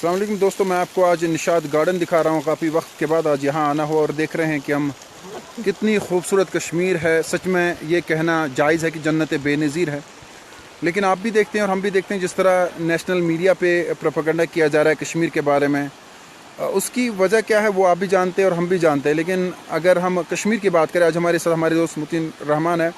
अस्सलाम वालेकुम दोस्तों, मैं आपको आज निशात गार्डन दिखा रहा हूँ। काफ़ी वक्त के बाद आज यहाँ आना हुआ और देख रहे हैं कि हम कितनी खूबसूरत कश्मीर है। सच में ये कहना जायज़ है कि जन्नत बेनज़ीर है, लेकिन आप भी देखते हैं और हम भी देखते हैं जिस तरह नेशनल मीडिया पे प्रोपेगेंडा किया जा रहा है कश्मीर के बारे में। उसकी वजह क्या है वो आप भी जानते हैं और हम भी जानते हैं। लेकिन अगर हम कश्मीर की बात करें, आज हमारे साथ हमारे दोस्त मुतीन रहमान है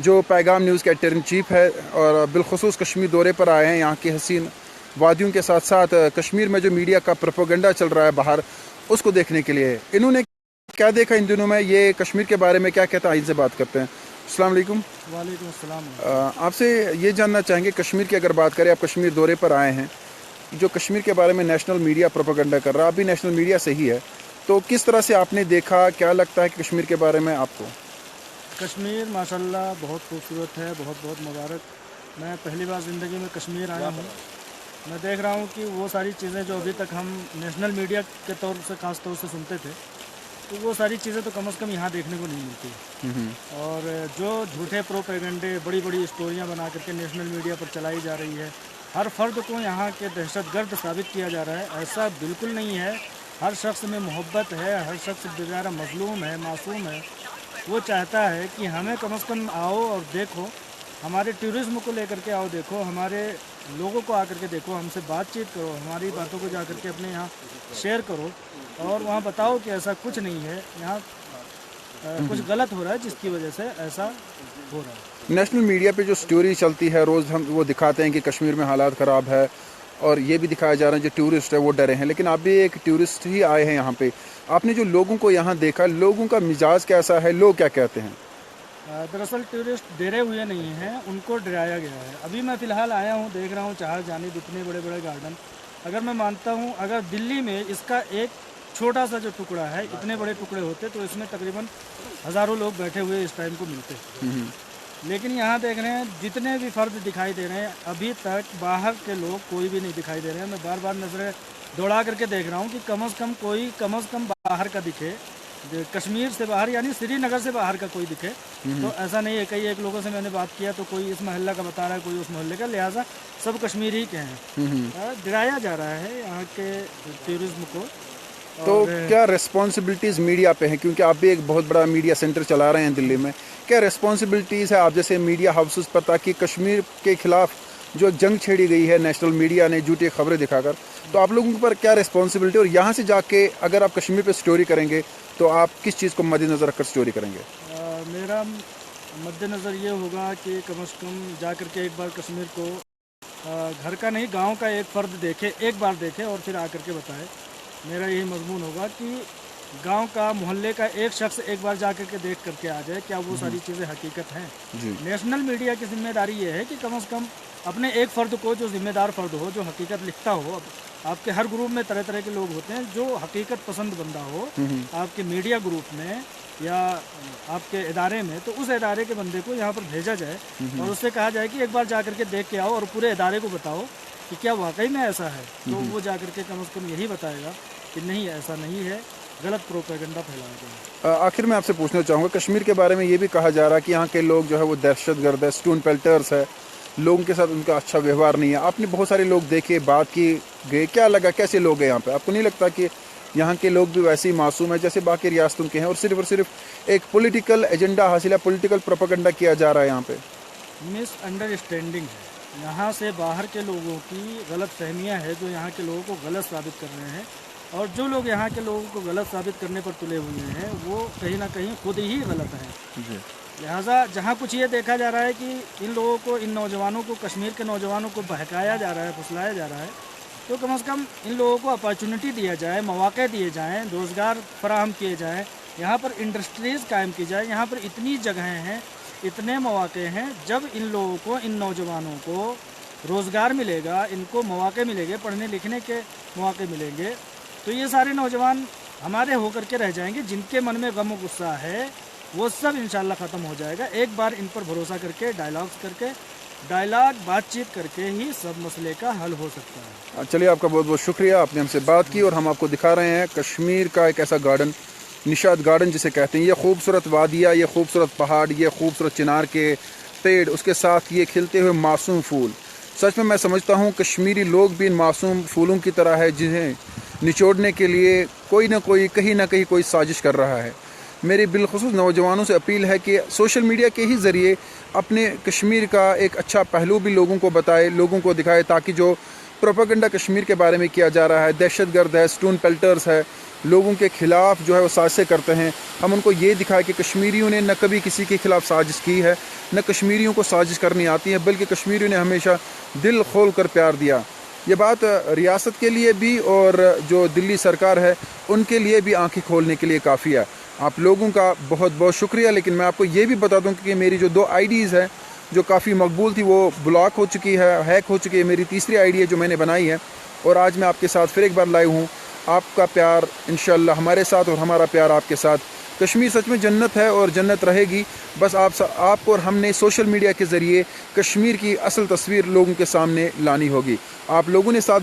जो पैगाम न्यूज़ के एडिटर इन चीफ है और बिलखुसूस कश्मीर दौरे पर आए हैं। यहाँ की हसीन वादियों के साथ साथ कश्मीर में जो मीडिया का प्रोपेगेंडा चल रहा है बाहर, उसको देखने के लिए। इन्होंने क्या देखा इन दिनों में, ये कश्मीर के बारे में क्या कहता है, इनसे बात करते हैं। अस्सलाम वालेकुम। वालेकुम अस्सलाम। आपसे ये जानना चाहेंगे, कश्मीर की अगर बात करें, आप कश्मीर दौरे पर आए हैं, जो कश्मीर के बारे में नेशनल मीडिया प्रोपेगेंडा कर रहा है, आप भी नेशनल मीडिया से ही है, तो किस तरह से आपने देखा, क्या लगता है कि कश्मीर के बारे में आपको? कश्मीर माशाल्लाह बहुत खूबसूरत है, बहुत बहुत मुबारक। मैं पहली बार ज़िंदगी में कश्मीर आया हूँ। मैं देख रहा हूँ कि वो सारी चीज़ें जो अभी तक हम नेशनल मीडिया के तौर से ख़ास तौर से सुनते थे, तो वो सारी चीज़ें तो कम से कम यहाँ देखने को नहीं मिलती। और जो झूठे प्रोपेगेंडे, बड़ी बड़ी स्टोरियाँ बना करके नेशनल मीडिया पर चलाई जा रही है, हर फर्द को यहाँ के दहशतगर्द साबित किया जा रहा है, ऐसा बिल्कुल नहीं है। हर शख्स में मोहब्बत है, हर शख्स बेचारा मजलूम है, मासूम है। वो चाहता है कि हमें कम से कम आओ और देखो, हमारे टूरिज़्म को लेकर के आओ, देखो हमारे लोगों को आकर के देखो, हमसे बातचीत करो, हमारी बातों को जा कर के अपने यहाँ शेयर करो और वहाँ बताओ कि ऐसा कुछ नहीं है, यहाँ कुछ गलत हो रहा है जिसकी वजह से ऐसा हो रहा है। नेशनल मीडिया पे जो स्टोरी चलती है रोज़, हम वो दिखाते हैं कि कश्मीर में हालात ख़राब है और ये भी दिखाया जा रहा है जो टूरिस्ट है वो डरे हैं। लेकिन आप भी एक टूरिस्ट ही आए हैं यहाँ पे, आपने जो लोगों को यहाँ देखा, लोगों का मिजाज कैसा है, लोग क्या कहते हैं? दरअसल टूरिस्ट डरे हुए नहीं हैं, उनको डराया गया है। अभी मैं फ़िलहाल आया हूँ, देख रहा हूँ चार जानिब इतने बड़े बड़े गार्डन। अगर मैं मानता हूँ अगर दिल्ली में इसका एक छोटा सा जो टुकड़ा है, इतने बड़े टुकड़े होते तो इसमें तकरीबन हज़ारों लोग बैठे हुए इस टाइम को मिलते। लेकिन यहाँ देख रहे हैं जितने भी फ़र्द दिखाई दे रहे हैं, अभी तक बाहर के लोग कोई भी नहीं दिखाई दे रहे हैं। मैं बार बार नज़रें दौड़ा करके देख रहा हूँ कि कम से कम बाहर का दिखे, कश्मीर से बाहर यानी श्रीनगर से बाहर का कोई दिखे। तो ऐसा नहीं है। कई एक लोगों से मैंने बात किया तो कोई इस मोहल्ला का बता रहा है, कोई उस मोहल्ले का, लिहाजा सब कश्मीरी के हैं। डराया जा रहा है यहाँ के टूरिज्म को। तो क्या रिस्पॉन्सिबिलिटीज़ मीडिया पे हैं, क्योंकि आप भी एक बहुत बड़ा मीडिया सेंटर चला रहे हैं दिल्ली में, क्या रिस्पॉन्सिबिलिटीज़ है आप जैसे मीडिया हाउसेस पर, ताकि कश्मीर के खिलाफ जो जंग छेड़ी गई है नेशनल मीडिया ने झूठी खबरें दिखाकर, तो आप लोगों पर क्या रिस्पॉन्सिबिलिटी? और यहाँ से जाके अगर आप कश्मीर पे स्टोरी करेंगे तो आप किस चीज़ को मद्देनज़र रखकर स्टोरी करेंगे? मेरा मद्देनज़र ये होगा कि कम से कम जा कर के एक बार कश्मीर को घर का नहीं गांव का एक फ़र्द देखे, एक बार देखे और फिर आकर के बताए। मेरा यही मजमून होगा कि गांव का, मोहल्ले का एक शख्स एक बार जा कर के देख करके आ जाए क्या वो सारी चीज़ें हकीकत हैं। नेशनल मीडिया की जिम्मेदारी ये है कि कम से कम अपने एक फ़र्द को, जो ज़िम्मेदार फ़र्द हो, जो हकीकत लिखता हो। आपके हर ग्रुप में तरह तरह के लोग होते हैं, जो हकीकत पसंद बंदा हो आपके मीडिया ग्रुप में या आपके इदारे में, तो उस इदारे के बंदे को यहाँ पर भेजा जाए और उससे कहा जाए कि एक बार जा कर के देख के आओ और पूरे इदारे को बताओ कि क्या वाकई में ऐसा है। तो वो जा कर के कम से कम यही बताएगा कि नहीं, ऐसा नहीं है, गलत प्रोपेगेंडा फैलाया गया। आखिर में आपसे पूछना चाहूँगा, कश्मीर के बारे में ये भी कहा जा रहा है कि यहाँ के लोग जो है वो दहशतगर्द है, स्टोन पेल्टर्स है, लोगों के साथ उनका अच्छा व्यवहार नहीं है। आपने बहुत सारे लोग देखे, बात की गए, क्या लगा, कैसे लोग हैं यहाँ पे? आपको नहीं लगता कि यहाँ के लोग भी वैसे ही मासूम है जैसे बाकी रियासतों के हैं और सिर्फ एक पॉलिटिकल एजेंडा हासिल है, पॉलिटिकल प्रोपेगेंडा किया जा रहा है यहाँ पे? मिसअंडरस्टैंडिंग है, यहाँ से बाहर के लोगों की गलत फहमियाँ है जो यहाँ के लोगों को गलत साबित कर रहे हैं। और जो लोग यहाँ के लोगों को गलत साबित करने पर तुले हुए हैं वो कहीं ना कहीं खुद ही गलत हैं। लिहाजा जहाँ कुछ ये देखा जा रहा है कि इन लोगों को, इन नौजवानों को, कश्मीर के नौजवानों को बहकाया जा रहा है, फुसलाया जा रहा है, तो कम से कम इन लोगों को अपॉर्चुनिटी दिया जाए, मौके दिए जाएँ, रोज़गार फराहम किए जाएँ, यहाँ पर इंडस्ट्रीज़ कायम की जाए। यहाँ पर इतनी जगहें हैं, इतने मौके हैं, जब इन लोगों को, इन नौजवानों को रोज़गार मिलेगा, इनको मौके मिलेंगे, पढ़ने लिखने के मौके मिलेंगे, तो ये सारे नौजवान हमारे होकर के रह जाएंगे। जिनके मन में गम गुस्सा है वो सब इंशाल्लाह ख़त्म हो जाएगा। एक बार इन पर भरोसा करके, बातचीत करके ही सब मसले का हल हो सकता है। चलिए, आपका बहुत बहुत शुक्रिया, आपने हमसे बात की और हम आपको दिखा रहे हैं कश्मीर का एक ऐसा गार्डन, निशात गार्डन जिसे कहते हैं। ये खूबसूरत वादियाँ, ये खूबसूरत पहाड़, ये खूबसूरत चिनार के पेड़, उसके साथ ये खिलते हुए मासूम फूल, सच में मैं समझता हूँ कश्मीरी लोग भी इन मासूम फूलों की तरह है जिन्हें निचोड़ने के लिए कोई ना कोई कहीं ना कहीं कोई साजिश कर रहा है। मेरी बिलखुसूस नौजवानों से अपील है कि सोशल मीडिया के ही ज़रिए अपने कश्मीर का एक अच्छा पहलू भी लोगों को बताए, लोगों को दिखाए, ताकि जो प्रोपेगेंडा कश्मीर के बारे में किया जा रहा है, दहशतगर्द है, स्टोन पेल्टर्स है, लोगों के ख़िलाफ़ जो है वो साजिशें करते हैं, हम उनको ये दिखाए कि कश्मीरियों ने न कभी किसी के ख़िलाफ़ साजिश की है, न कश्मीरियों को साजिश करनी आती है, बल्कि कश्मीरियों ने हमेशा दिल खोल कर प्यार दिया। ये बात रियासत के लिए भी और जो दिल्ली सरकार है उनके लिए भी आंखें खोलने के लिए काफ़ी है। आप लोगों का बहुत बहुत शुक्रिया। लेकिन मैं आपको ये भी बता दूं कि मेरी जो 2 आईडीज़ है जो काफ़ी मकबूल थी वो ब्लॉक हो चुकी है, हैक हो चुकी है। मेरी तीसरी आईडी है जो मैंने बनाई है, और आज मैं आपके साथ फिर एक बार लाइव हूँ। आपका प्यार इंशाअल्लाह हमारे साथ और हमारा प्यार आपके साथ। कश्मीर सच में जन्नत है और जन्नत रहेगी। बस आपको और हमने सोशल मीडिया के ज़रिए कश्मीर की असल तस्वीर लोगों के सामने लानी होगी। आप लोगों ने साथ